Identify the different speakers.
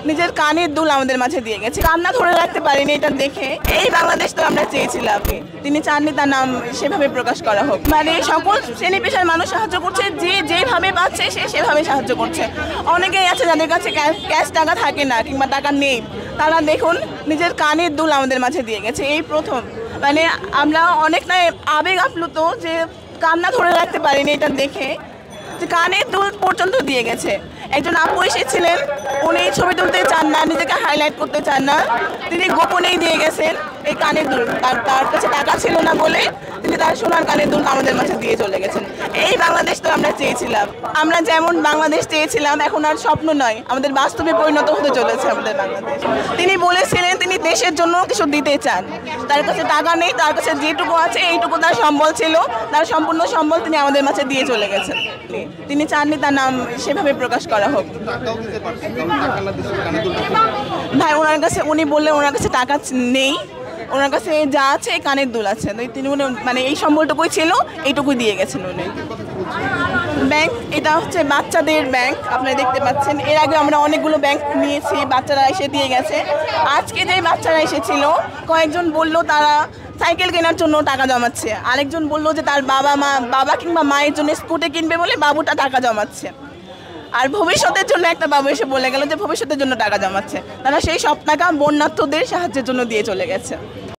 Speaker 1: নিজের কানের দুল আমাদের মাঝে দিয়ে গেছে। কান্না ধরে রাখতে পারিনি এটা দেখে। এই বাংলাদেশ তো আমরা চেয়েছিলাম। তিনি চাননি তার নাম সেভাবে প্রকাশ করা হোক। মানে সকল শ্রেণী পেশার মানুষ সাহায্য করছে, যে যেভাবে পাচ্ছে সে সেভাবে সাহায্য করছে। অনেকেই আছে যাদের কাছে ক্যাশ টাকা থাকে না কিংবা টাকা নেই, তারা দেখুন নিজের কানের দুল আমাদের মাঝে দিয়ে গেছে। এই প্রথম মানে আমরা অনেকটাই আবেগ আপ্লুত যে কান্না ধরে রাখতে পারিনি এটা দেখে, যে কানের দুল পর্যন্ত দিয়ে গেছে। একজন আপু এসেছিলেন, উনি ছবি তুলতে চান না, নিজেকে হাইলাইট করতে চান না, তিনি গোপনেই দিয়ে গেছেন এই কানের দুল। তার কাছে টাকা ছিল না বলে তিনি তার সোনার কানের দুল আমাদের মাঝে দিয়ে চলে গেছেন। এই বাংলাদেশ তো আমরা চেয়েছিলাম। আমরা যেমন বাংলাদেশ চেয়েছিলাম, এখন আর স্বপ্ন নয়, আমাদের বাস্তবে পরিণত হতে চলেছে আমাদের বাংলাদেশ। তিনি বলেছিলেন তিনি দেশের জন্য কিছু দিতে চান। তার কাছে টাকা নেই, তার কাছে যেটুকু আছে এইটুকু তার সম্বল ছিল, তার সম্পূর্ণ সম্বল তিনি আমাদের মাঝে দিয়ে চলে গেছেন। তিনি চাননি তার নাম সেভাবে প্রকাশ করা হোক। ভাই ওনার কাছে, উনি বললেন ওনার কাছে টাকা নেই, ওনার কাছে যা আছে এই কানের দুল আছে। তিনি মানে এই সম্বলটুকুই ছিল, এইটুকুই দিয়ে গেছেন উনি। ব্যাংক, এটা হচ্ছে বাচ্চাদের ব্যাংক, আপনারা দেখতে পাচ্ছেন। এর আগে আমরা অনেকগুলো ব্যাংক নিয়েছি, বাচ্চারা এসে দিয়ে গেছে। আজকে যে বাচ্চারা এসেছিল, কয়েকজন বললো তারা সাইকেল কেনার জন্য টাকা জমাচ্ছে, আরেকজন বললো যে তার বাবা কিংবা মায়ের জন্য স্কুটি কিনবে বলে বাবুটা টাকা জমাচ্ছে, আর ভবিষ্যতের জন্য একটা বাবু এসে বলে গেল যে ভবিষ্যতের জন্য টাকা জমাচ্ছে। তারা সেই সব টাকা বন্যার্থদের সাহায্যের জন্য দিয়ে চলে গেছে।